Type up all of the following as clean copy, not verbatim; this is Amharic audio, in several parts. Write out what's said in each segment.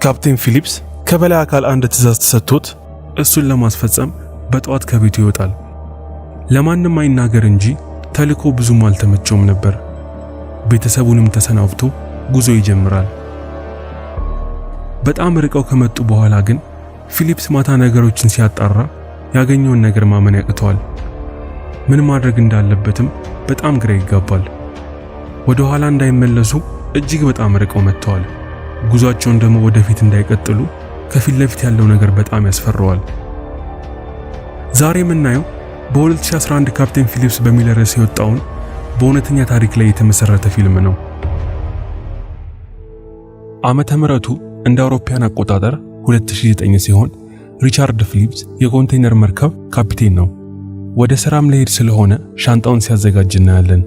ካፕቴን ፊሊፕስ ከበላይ አካል አንድ ትዕዛዝ ተሰጥቶት እሱን ለማስፈጸም በጠዋት ከቤቱ ይወጣል። ለማንም አይናገር እንጂ ተልኮ ብዙም አልተመቸውም ነበር። ቤተሰቡንም ተሰናብቶ ጉዞ ይጀምራል። በጣም ርቀው ከመጡ በኋላ ግን ፊሊፕስ ማታ ነገሮችን ሲያጣራ ያገኘውን ነገር ማመን ያቅተዋል። ምን ማድረግ እንዳለበትም በጣም ግራ ይጋባል። ወደ ኋላ እንዳይመለሱ እጅግ በጣም ርቀው መጥተዋል። ጉዟቸውን ደግሞ ወደፊት እንዳይቀጥሉ ከፊት ለፊት ያለው ነገር በጣም ያስፈራዋል። ዛሬ የምናየው በ2011 ካፕቴን ፊሊፕስ በሚል ርዕስ የወጣውን በእውነተኛ ታሪክ ላይ የተመሰረተ ፊልም ነው። ዓመተ ምህረቱ እንደ አውሮፓውያን አቆጣጠር 2009 ሲሆን ሪቻርድ ፊሊፕስ የኮንቴነር መርከብ ካፒቴን ነው። ወደ ስራም ለሄድ ስለሆነ ሻንጣውን ሲያዘጋጅ እናያለን።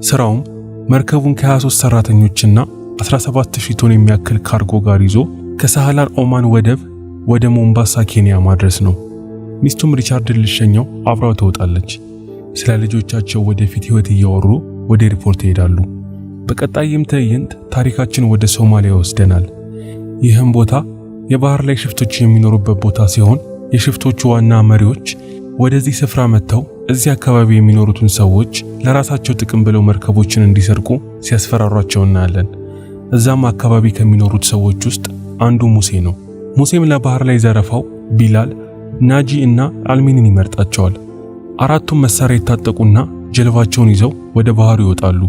ስራውም መርከቡን ከ23 ሰራተኞችና 17000 ቶን የሚያክል ካርጎ ጋር ይዞ ከሳህላን ኦማን ወደብ ወደ ሞምባሳ ኬንያ ማድረስ ነው። ሚስቱም ሪቻርድን ልሸኘው አብራው ትወጣለች። ስለ ልጆቻቸው ወደፊት ህይወት እያወሩ ወደ ኤርፖርት ይሄዳሉ። በቀጣይም ትዕይንት ታሪካችን ወደ ሶማሊያ ይወስደናል። ይህም ቦታ የባህር ላይ ሽፍቶች የሚኖሩበት ቦታ ሲሆን የሽፍቶቹ ዋና መሪዎች ወደዚህ ስፍራ መጥተው እዚህ አካባቢ የሚኖሩትን ሰዎች ለራሳቸው ጥቅም ብለው መርከቦችን እንዲሰርቁ ሲያስፈራሯቸው እናያለን። እዛም አካባቢ ከሚኖሩት ሰዎች ውስጥ አንዱ ሙሴ ነው። ሙሴም ለባህር ላይ ዘረፋው ቢላል፣ ናጂ እና አልሚንን ይመርጣቸዋል። አራቱም መሳሪያ የታጠቁና ጀልባቸውን ይዘው ወደ ባህሩ ይወጣሉ።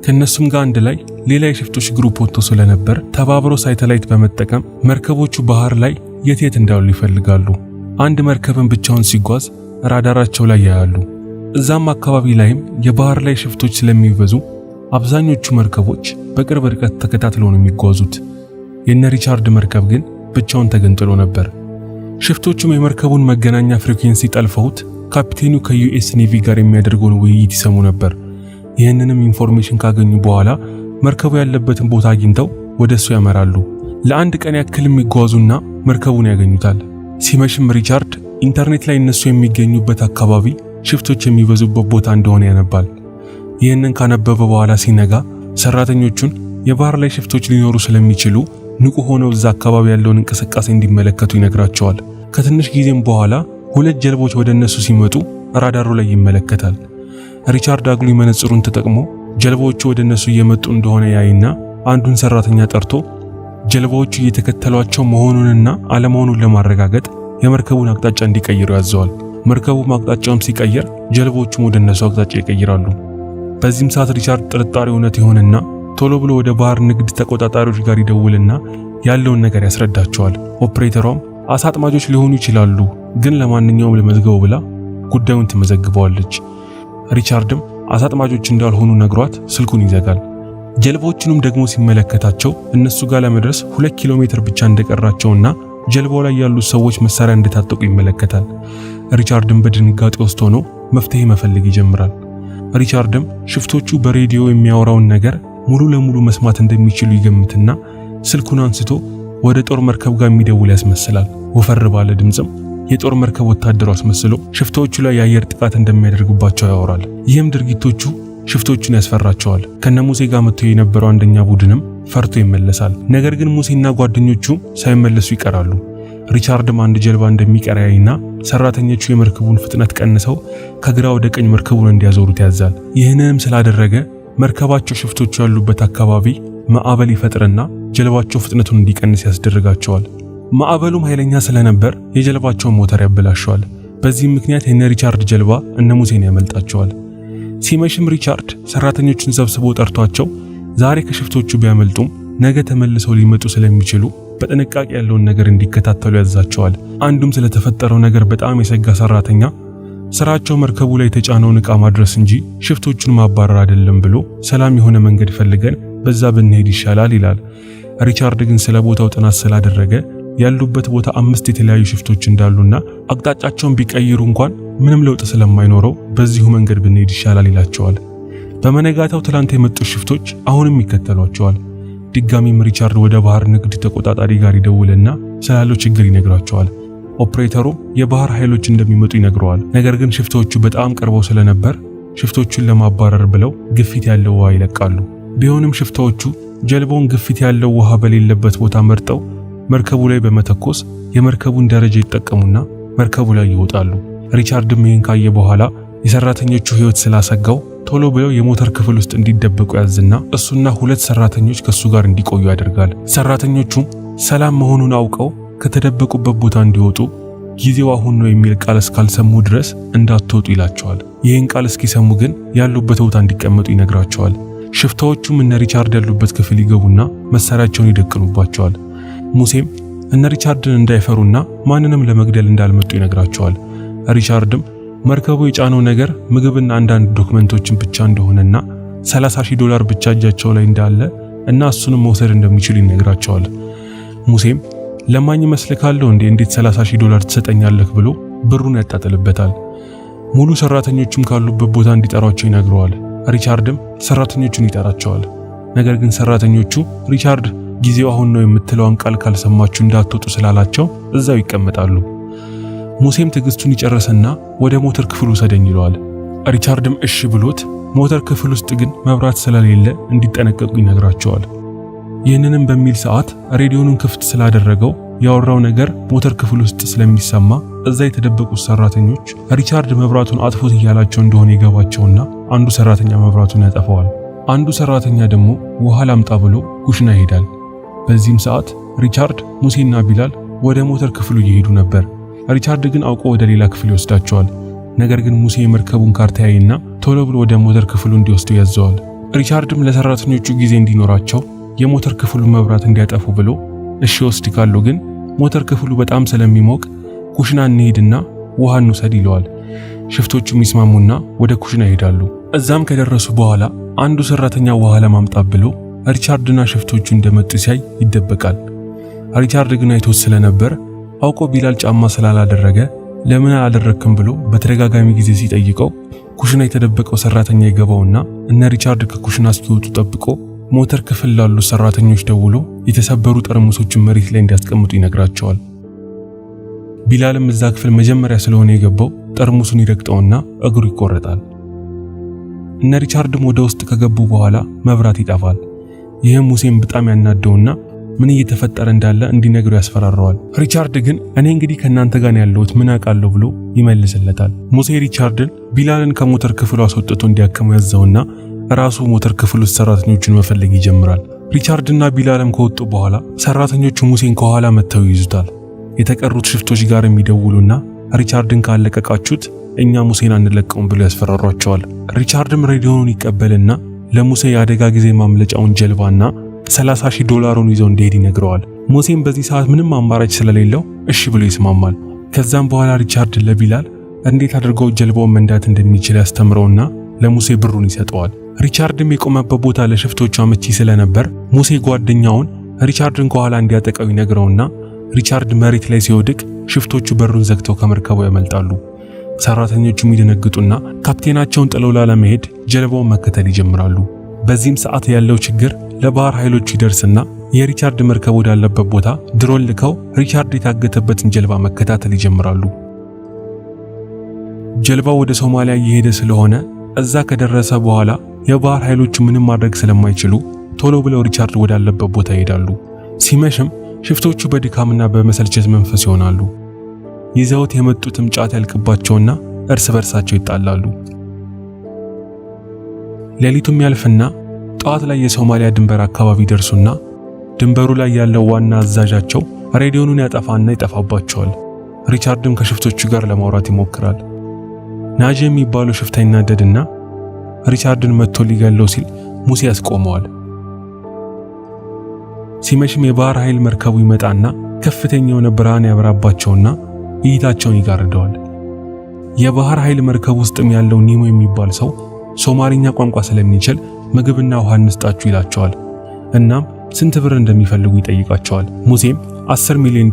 ከነሱም ጋር አንድ ላይ ሌላ የሽፍቶች ግሩፕ ወጥቶ ስለነበር ተባብረው ሳተላይት በመጠቀም መርከቦቹ ባህር ላይ የት እንዳሉ ይፈልጋሉ። አንድ መርከብን ብቻውን ሲጓዝ ራዳራቸው ላይ ያያሉ። እዛም አካባቢ ላይም የባህር ላይ ሽፍቶች ስለሚበዙ አብዛኞቹ መርከቦች በቅርብ ርቀት ተከታትለው ነው የሚጓዙት። የነ ሪቻርድ መርከብ ግን ብቻውን ተገንጥሎ ነበር። ሽፍቶቹም የመርከቡን መገናኛ ፍሪኩዌንሲ ጠልፈውት ካፒቴኑ ከዩኤስ ኔቪ ጋር የሚያደርገውን ውይይት ይሰሙ ነበር። ይህንንም ኢንፎርሜሽን ካገኙ በኋላ መርከቡ ያለበትን ቦታ አግኝተው ወደሱ ያመራሉ። ለአንድ ቀን ያክል የሚጓዙና መርከቡን ያገኙታል። ሲመሽም ሪቻርድ ኢንተርኔት ላይ እነሱ የሚገኙበት አካባቢ ሽፍቶች የሚበዙበት ቦታ እንደሆነ ያነባል። ይህንን ካነበበ በኋላ ሲነጋ ሰራተኞቹን የባህር ላይ ሽፍቶች ሊኖሩ ስለሚችሉ ንቁ ሆነው እዛ አካባቢ ያለውን እንቅስቃሴ እንዲመለከቱ ይነግራቸዋል። ከትንሽ ጊዜም በኋላ ሁለት ጀልቦች ወደ እነሱ ሲመጡ ራዳሩ ላይ ይመለከታል። ሪቻርድ አግሊ መነጽሩን ተጠቅሞ ጀልባዎቹ ወደ እነሱ እየመጡ እንደሆነ ያይና አንዱን ሰራተኛ ጠርቶ ጀልባዎቹ እየተከተሏቸው መሆኑንና አለመሆኑን ለማረጋገጥ የመርከቡን አቅጣጫ እንዲቀይሩ ያዘዋል። መርከቡ አቅጣጫውን ሲቀየር ጀልባዎቹም ወደ እነሱ አቅጣጫ ይቀይራሉ። በዚህም ሰዓት ሪቻርድ ጥርጣሬ እውነት ይሆንና ቶሎ ብሎ ወደ ባህር ንግድ ተቆጣጣሪዎች ጋር ይደውልና ያለውን ነገር ያስረዳቸዋል። ኦፕሬተሯም አሳ አጥማጆች ሊሆኑ ይችላሉ፣ ግን ለማንኛውም ለመዝገቡ ብላ ጉዳዩን ትመዘግበዋለች። ሪቻርድም አሳ አጥማጆች እንዳልሆኑ ነግሯት ስልኩን ይዘጋል። ጀልባዎቹንም ደግሞ ሲመለከታቸው እነሱ ጋር ለመድረስ 2 ኪሎ ሜትር ብቻ እንደቀራቸውና ጀልባው ላይ ያሉ ሰዎች መሳሪያ እንደታጠቁ ይመለከታል። ሪቻርድም በድንጋጤ ውስጥ ሆኖ መፍትሄ መፈለግ ይጀምራል። ሪቻርድም ሽፍቶቹ በሬዲዮ የሚያወራውን ነገር ሙሉ ለሙሉ መስማት እንደሚችሉ ይገምትና ስልኩን አንስቶ ወደ ጦር መርከብ ጋር የሚደውል ያስመስላል። ወፈር ባለ ድምጽም የጦር መርከብ ወታደሩ አስመስሎ ሽፍቶቹ ላይ የአየር ጥቃት እንደሚያደርጉባቸው ያወራል። ይህም ድርጊቶቹ ሽፍቶቹን ያስፈራቸዋል። ከነሙሴ ጋር መጥቶ የነበረው አንደኛ ቡድንም ፈርቶ ይመለሳል። ነገር ግን ሙሴና ጓደኞቹ ሳይመለሱ ይቀራሉ። ሪቻርድም አንድ ጀልባ እንደሚቀር ያይና ሰራተኞቹ የመርከቡን ፍጥነት ቀንሰው ከግራ ወደ ቀኝ መርከቡን እንዲያዞሩት ያዛል። ይህንንም ስላደረገ መርከባቸው ሽፍቶቹ ያሉበት አካባቢ ማዕበል ይፈጥርና ጀልባቸው ፍጥነቱን እንዲቀንስ ያስደርጋቸዋል። ማዕበሉም ኃይለኛ ስለነበር የጀልባቸውን ሞተር ያበላሸዋል። በዚህም ምክንያት የነ ሪቻርድ ጀልባ እነ ሙሴን ያመልጣቸዋል። ሲመሽም ሪቻርድ ሰራተኞቹን ሰብስቦ ጠርቷቸው ዛሬ ከሽፍቶቹ ቢያመልጡም ነገ ተመልሰው ሊመጡ ስለሚችሉ በጥንቃቄ ያለውን ነገር እንዲከታተሉ ያዛቸዋል። አንዱም ስለተፈጠረው ነገር በጣም የሰጋ ሰራተኛ ስራቸው መርከቡ ላይ የተጫነውን ዕቃ ማድረስ እንጂ ሽፍቶቹን ማባረር አይደለም ብሎ ሰላም የሆነ መንገድ ፈልገን በዛ ብንሄድ ይሻላል ይላል። ሪቻርድ ግን ስለ ቦታው ጥናት ስላደረገ ያሉበት ቦታ 5 የተለያዩ ሽፍቶች እንዳሉና አቅጣጫቸውን ቢቀይሩ እንኳን ምንም ለውጥ ስለማይኖረው በዚሁ መንገድ ብንሄድ ይሻላል ይላቸዋል። በመነጋታው ትላንት የመጡ ሽፍቶች አሁንም ይከተሏቸዋል። ድጋሚም ሪቻርድ ወደ ባህር ንግድ ተቆጣጣሪ ጋር ይደውልና ስላለው ችግር ይነግራቸዋል። ኦፕሬተሩ የባህር ኃይሎች እንደሚመጡ ይነግረዋል። ነገር ግን ሽፍቶቹ በጣም ቀርበው ስለነበር ሽፍቶቹን ለማባረር ብለው ግፊት ያለው ውሃ ይለቃሉ። ቢሆንም ሽፍቶቹ ጀልባውን ግፊት ያለው ውሃ በሌለበት ቦታ መርጠው መርከቡ ላይ በመተኮስ የመርከቡን ደረጃ ይጠቀሙና መርከቡ ላይ ይወጣሉ። ሪቻርድም ይህን ካየ በኋላ የሰራተኞቹ ሕይወት ስላሰጋው ቶሎ ብለው የሞተር ክፍል ውስጥ እንዲደበቁ ያዝና እሱና 2 ሰራተኞች ከሱ ጋር እንዲቆዩ ያደርጋል። ሰራተኞቹም ሰላም መሆኑን አውቀው ከተደበቁበት ቦታ እንዲወጡ ጊዜው አሁን ነው የሚል ቃል እስካልሰሙ ድረስ እንዳትወጡ ይላቸዋል። ይህን ቃል እስኪሰሙ ግን ያሉበት ቦታ እንዲቀመጡ ይነግራቸዋል። ሽፍታዎቹም እነ ሪቻርድ ያሉበት ክፍል ይገቡና መሳሪያቸውን ይደቅኑባቸዋል። ሙሴም እነ ሪቻርድን እንዳይፈሩና ማንንም ለመግደል እንዳልመጡ ይነግራቸዋል። ሪቻርድም መርከቡ የጫነው ነገር ምግብና አንዳንድ ዶክመንቶችን ብቻ እንደሆነና $30,000 ብቻ እጃቸው ላይ እንዳለ እና እሱንም መውሰድ እንደሚችሉ ይነግራቸዋል። ሙሴም ለማኝ መስልካለሁ እንዴት $30,000 ትሰጠኛለህ ብሎ ብሩን ያጣጥልበታል። ሙሉ ሰራተኞቹም ካሉበት ቦታ እንዲጠራቸው ይነግረዋል። ሪቻርድም ሰራተኞቹን ይጠራቸዋል። ነገር ግን ሰራተኞቹ ሪቻርድ ጊዜው አሁን ነው የምትለውን ቃል ካልሰማችሁ እንዳትወጡ ስላላቸው እዛው ይቀመጣሉ። ሙሴም ትዕግስቱን ይጨርስና ወደ ሞተር ክፍሉ ሰደኝ ይለዋል። ሪቻርድም እሺ ብሎት ሞተር ክፍል ውስጥ ግን መብራት ስለሌለ እንዲጠነቀቁ ይነግራቸዋል። ይህንንም በሚል ሰዓት ሬዲዮኑን ክፍት ስላደረገው ያወራው ነገር ሞተር ክፍል ውስጥ ስለሚሰማ እዛ የተደበቁት ሰራተኞች ሪቻርድ መብራቱን አጥፎት እያላቸው እንደሆነ ይገባቸውና አንዱ ሰራተኛ መብራቱን ያጠፋዋል። አንዱ ሰራተኛ ደግሞ ውሃ ላምጣ ብሎ ኩሽና ይሄዳል። በዚህም ሰዓት ሪቻርድ፣ ሙሴና ቢላል ወደ ሞተር ክፍሉ እየሄዱ ነበር። ሪቻርድ ግን አውቆ ወደ ሌላ ክፍል ይወስዳቸዋል። ነገር ግን ሙሴ የመርከቡን ካርታ ያይና ቶሎ ብሎ ወደ ሞተር ክፍሉ እንዲወስዱ ያዘዋል። ሪቻርድም ለሰራተኞቹ ጊዜ እንዲኖራቸው የሞተር ክፍሉ መብራት እንዲያጠፉ ብሎ እሺ ወስድካለሁ፣ ግን ሞተር ክፍሉ በጣም ስለሚሞቅ ኩሽና እንሄድና ውሃ እንውሰድ ይለዋል። ሽፍቶቹም ይስማሙና ወደ ኩሽና ይሄዳሉ። እዛም ከደረሱ በኋላ አንዱ ሰራተኛ ውሃ ለማምጣት ብሎ ሪቻርድና ሽፍቶቹ እንደመጡ ሲያይ ይደበቃል። ሪቻርድ ግን አይቶት ስለነበር አውቆ ቢላል ጫማ ስላላደረገ ለምን አላደረክም ብሎ በተደጋጋሚ ጊዜ ሲጠይቀው ኩሽና የተደበቀው ሰራተኛ ይገባውና እነ ሪቻርድ ከኩሽና እስኪወጡ ጠብቆ ሞተር ክፍል ላሉ ሰራተኞች ደውሎ የተሰበሩ ጠርሙሶችን መሬት ላይ እንዲያስቀምጡ ይነግራቸዋል። ቢላልም እዛ ክፍል መጀመሪያ ስለሆነ የገባው ጠርሙሱን ይረግጠውና እግሩ ይቆረጣል። እነ ሪቻርድም ወደ ውስጥ ከገቡ በኋላ መብራት ይጠፋል። ይህም ሙሴን በጣም ያናደውና ምን እየተፈጠረ እንዳለ እንዲነግሩ ያስፈራራዋል። ሪቻርድ ግን እኔ እንግዲህ ከናንተ ጋር ያለሁት ምን አውቃለሁ ብሎ ይመልስለታል። ሙሴ ሪቻርድን ቢላልን ከሞተር ክፍሉ አስወጥቶ እንዲያከመው ያዘውና ራሱ ሞተር ክፍል ውስጥ ሰራተኞቹን መፈለግ ይጀምራል። ሪቻርድና ቢላልም ከወጡ በኋላ ሰራተኞቹ ሙሴን ከኋላ መተው ይይዙታል። የተቀሩት ሽፍቶች ጋር የሚደውሉና ሪቻርድን ካለቀቃችሁት እኛ ሙሴን አንለቀውም ብሎ ያስፈራሯቸዋል። ሪቻርድም ሬዲዮኑን ይቀበልና ለሙሴ የአደጋ ጊዜ ማምለጫውን ጀልባና $30,000 ይዘው እንዲሄድ ይነግረዋል። ሙሴም በዚህ ሰዓት ምንም አማራጭ ስለሌለው እሺ ብሎ ይስማማል። ከዛም በኋላ ሪቻርድ ለቢላል እንዴት አድርገው ጀልባውን መንዳት እንደሚችል ያስተምረውና ለሙሴ ብሩን ይሰጠዋል። ሪቻርድም የቆመበት ቦታ ለሽፍቶቹ አመቺ ስለነበር ሙሴ ጓደኛውን ሪቻርድን ከኋላ እንዲያጠቃው ይነግረውና ሪቻርድ መሬት ላይ ሲወድቅ ሽፍቶቹ በሩን ዘግተው ከመርከቡ ያመልጣሉ። ሰራተኞቹም ይደነግጡና ካፕቴናቸውን ጥለው ላለመሄድ ጀልባውን መከተል ይጀምራሉ። በዚህም ሰዓት ያለው ችግር ለባህር ኃይሎቹ ይደርስና የሪቻርድ መርከብ ወዳለበት ቦታ ድሮን ልከው ሪቻርድ የታገተበትን ጀልባ መከታተል ይጀምራሉ። ጀልባው ወደ ሶማሊያ እየሄደ ስለሆነ እዛ ከደረሰ በኋላ የባህር ኃይሎቹ ምንም ማድረግ ስለማይችሉ ቶሎ ብለው ሪቻርድ ወዳለበት ቦታ ይሄዳሉ። ሲመሽም ሽፍቶቹ በድካምና በመሰልቸት መንፈስ ይሆናሉ። ይዘውት የመጡትም ጫት ያልቅባቸውና እርስ በርሳቸው ይጣላሉ። ሌሊቱም ያልፍና ጧት ላይ የሶማሊያ ድንበር አካባቢ ደርሱና ድንበሩ ላይ ያለው ዋና አዛዣቸው ሬዲዮኑን ያጠፋና ይጠፋባቸዋል። ሪቻርድም ከሽፍቶቹ ጋር ለማውራት ይሞክራል። ናጂ የሚባለው ሽፍታ ይናደድና ሪቻርድን መጥቶ ሊገለው ሲል ሙሴ ያስቆመዋል። ሲመሽም የባህር ኃይል መርከቡ ይመጣና ከፍተኛ የሆነ ብርሃን ያበራባቸውና እይታቸውን ይጋርደዋል። የባህር ኃይል መርከብ ውስጥም ያለው ኒሞ የሚባል ሰው ሶማሊኛ ቋንቋ ስለሚችል ምግብና ውሃ እንስጣችሁ ይላቸዋል። እናም ስንት ብር እንደሚፈልጉ ይጠይቃቸዋል። ሙሴም $10 ሚሊዮን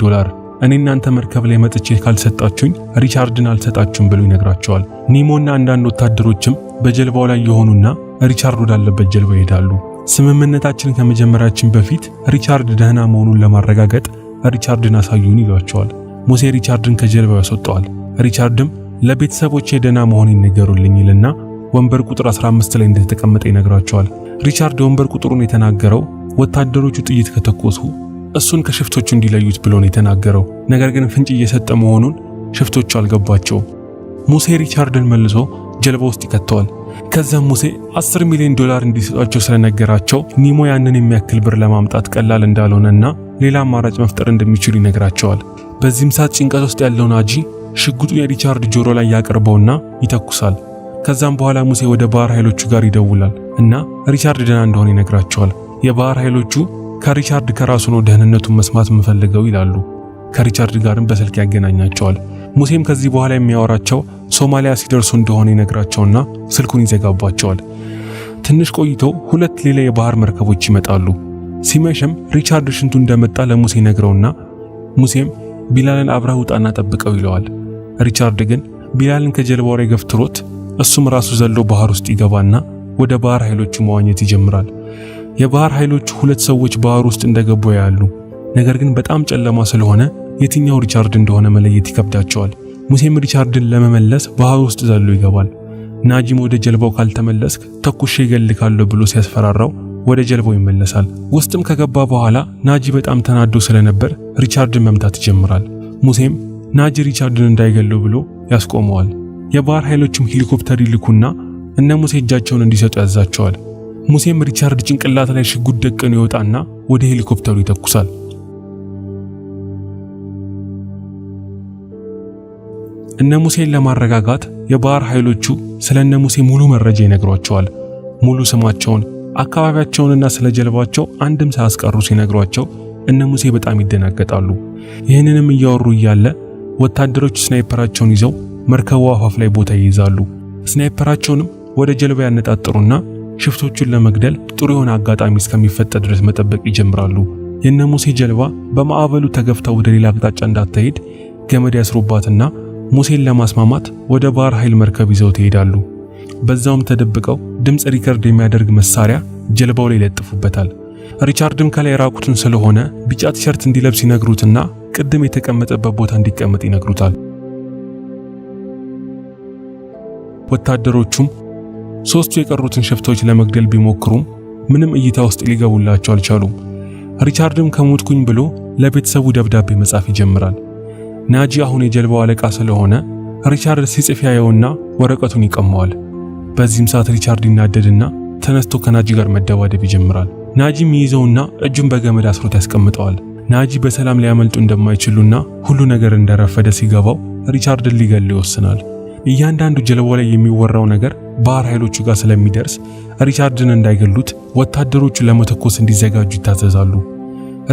እኔ እናንተ መርከብ ላይ መጥቼ ካልሰጣችሁኝ ሪቻርድን አልሰጣችሁም ብሎ ይነግራቸዋል። ኒሞና አንዳንድ ወታደሮችም በጀልባው ላይ የሆኑና ሪቻርድ ወዳለበት ጀልባ ይሄዳሉ። ስምምነታችን ከመጀመራችን በፊት ሪቻርድ ደህና መሆኑን ለማረጋገጥ ሪቻርድን አሳዩን ይሏቸዋል። ሙሴ ሪቻርድን ከጀልባው ያስወጣዋል። ሪቻርድም ለቤተሰቦቼ ደህና መሆን ይነገሩልኝ ይልና ወንበር ቁጥር 15 ላይ እንደተቀመጠ ይነግራቸዋል። ሪቻርድ ወንበር ቁጥሩን የተናገረው ወታደሮቹ ጥይት ከተኮሱ እሱን ከሽፍቶቹ እንዲለዩት ብሎ ነው የተናገረው። ነገር ግን ፍንጭ እየሰጠ መሆኑን ሽፍቶቹ አልገባቸውም። ሙሴ ሪቻርድን መልሶ ጀልባ ውስጥ ይከተዋል። ከዛም ሙሴ $10 ሚሊዮን እንዲሰጣቸው ስለነገራቸው ኒሞ ያንን የሚያክል ብር ለማምጣት ቀላል እንዳልሆነና ሌላ አማራጭ መፍጠር እንደሚችሉ ይነግራቸዋል። በዚህም ሰዓት ጭንቀት ውስጥ ያለው ናጂ ሽጉጡን የሪቻርድ ጆሮ ላይ ያቀርበውና ይተኩሳል። ከዛም በኋላ ሙሴ ወደ ባህር ኃይሎቹ ጋር ይደውላል እና ሪቻርድ ደህና እንደሆነ ይነግራቸዋል። የባህር ኃይሎቹ ከሪቻርድ ከራሱ ነው ደህንነቱን መስማት የምፈልገው ይላሉ። ከሪቻርድ ጋርም በስልክ ያገናኛቸዋል። ሙሴም ከዚህ በኋላ የሚያወራቸው ሶማሊያ ሲደርሱ እንደሆነ ይነግራቸውና ስልኩን ይዘጋባቸዋል። ትንሽ ቆይቶ 2 ሌላ የባህር መርከቦች ይመጣሉ። ሲመሽም ሪቻርድ ሽንቱ እንደመጣ ለሙሴ ነግረውና ሙሴም ቢላልን አብረህ ውጣና ጠብቀው ይለዋል። ሪቻርድ ግን ቢላልን ከጀልባው ላይ ገፍትሮት እሱም ራሱ ዘሎ ባህር ውስጥ ይገባና ወደ ባህር ኃይሎቹ መዋኘት ይጀምራል። የባህር ኃይሎቹ 2 ሰዎች ባህር ውስጥ እንደገቡ ያያሉ። ነገር ግን በጣም ጨለማ ስለሆነ የትኛው ሪቻርድ እንደሆነ መለየት ይከብዳቸዋል። ሙሴም ሪቻርድን ለመመለስ ባህር ውስጥ ዘሎ ይገባል። ናጂም ወደ ጀልባው ካልተመለስክ ተኩሼ እገልካለሁ ብሎ ሲያስፈራራው ወደ ጀልባው ይመለሳል። ውስጥም ከገባ በኋላ ናጂ በጣም ተናዶ ስለነበር ሪቻርድን መምታት ይጀምራል። ሙሴም ናጂ ሪቻርድን እንዳይገለው ብሎ ያስቆመዋል። የባህር ኃይሎችም ሄሊኮፕተር ይልኩና እነ ሙሴ እጃቸውን እንዲሰጡ ያዛቸዋል። ሙሴም ሪቻርድ ጭንቅላት ላይ ሽጉጥ ደቅኖ ይወጣና ወደ ሄሊኮፕተሩ ይተኩሳል። እነ ሙሴን ለማረጋጋት የባህር ኃይሎቹ ስለ እነ ሙሴ ሙሉ መረጃ ይነግሯቸዋል። ሙሉ ስማቸውን፣ አካባቢያቸውንና ስለ ጀልባቸው አንድም ሳያስቀሩ ሲነግሯቸው እነ ሙሴ በጣም ይደናገጣሉ። ይህንንም እያወሩ እያለ ወታደሮች ስናይፐራቸውን ይዘው መርከቡ አፋፍ ላይ ቦታ ይይዛሉ። ስናይፐራቸውንም ወደ ጀልባ ያነጣጥሩና ሽፍቶቹን ለመግደል ጥሩ የሆነ አጋጣሚ እስከሚፈጠር ድረስ መጠበቅ ይጀምራሉ። የነ ሙሴ ጀልባ በማዕበሉ ተገፍታ ወደ ሌላ አቅጣጫ እንዳትሄድ ገመድ ያስሩባትና ሙሴን ለማስማማት ወደ ባህር ኃይል መርከብ ይዘው ይሄዳሉ። በዛውም ተደብቀው ድምጽ ሪከርድ የሚያደርግ መሳሪያ ጀልባው ላይ ይለጥፉበታል። ሪቻርድም ከላይ ራቁትን ስለሆነ ቢጫ ቲሸርት እንዲለብስ ይነግሩትና ቅድም የተቀመጠበት ቦታ እንዲቀመጥ ይነግሩታል። ወታደሮቹም 3ቱ የቀሩትን ሽፍቶች ለመግደል ቢሞክሩም ምንም እይታ ውስጥ ሊገቡላቸው አልቻሉም። ሪቻርድም ከሞትኩኝ ብሎ ለቤተሰቡ ደብዳቤ መጻፍ ይጀምራል። ናጂ አሁን የጀልባው አለቃ ስለሆነ ሪቻርድ ሲጽፍ ያየውና ወረቀቱን ይቀማዋል። በዚህም ሰዓት ሪቻርድ ይናደድና ተነስቶ ከናጂ ጋር መደባደብ ይጀምራል። ናጂም ይይዘውና እጁን በገመድ አስሮት ያስቀምጠዋል። ናጂ በሰላም ሊያመልጡ እንደማይችሉና ሁሉ ነገር እንደረፈደ ሲገባው ሪቻርድን ሊገል ይወስናል። እያንዳንዱ ጀልባው ላይ የሚወራው ነገር ባህር ኃይሎቹ ጋር ስለሚደርስ ሪቻርድን እንዳይገሉት ወታደሮቹ ለመተኮስ እንዲዘጋጁ ይታዘዛሉ።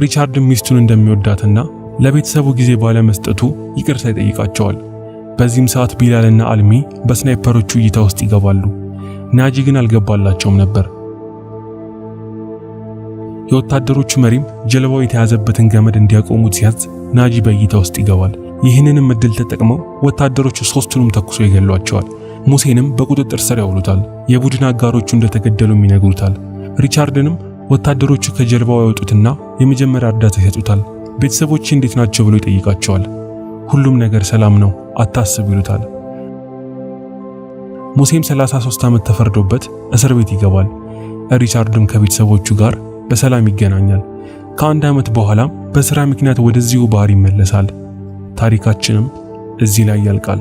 ሪቻርድም ሚስቱን እንደሚወዳትና ለቤተሰቡ ጊዜ ባለመስጠቱ ይቅርታ ይጠይቃቸዋል። በዚህም ሰዓት ቢላልና አልሚ በስናይፐሮቹ እይታ ውስጥ ይገባሉ። ናጂ ግን አልገባላቸውም ነበር። የወታደሮቹ መሪም ጀልባው የተያዘበትን ገመድ እንዲያቆሙት ሲያዝ ናጂ በእይታ ውስጥ ይገባል። ይህንንም እድል ተጠቅመው ወታደሮቹ 3ቱንም ተኩሶ ይገሏቸዋል። ሙሴንም በቁጥጥር ስር ያውሉታል። የቡድን አጋሮቹ እንደተገደሉም ይነግሩታል። ሪቻርድንም ወታደሮቹ ከጀልባው ያወጡትና የመጀመሪያ እርዳታ ይሰጡታል። ቤተሰቦቼ እንዴት ናቸው ብሎ ይጠይቃቸዋል። ሁሉም ነገር ሰላም ነው አታስብ ይሉታል። ሙሴም 33 ዓመት ተፈርዶበት እስር ቤት ይገባል። ሪቻርድም ከቤተሰቦቹ ጋር በሰላም ይገናኛል። ከ1 ዓመት በኋላም በሥራ ምክንያት ወደዚሁ ባህር ይመለሳል። ታሪካችንም እዚህ ላይ ያልቃል።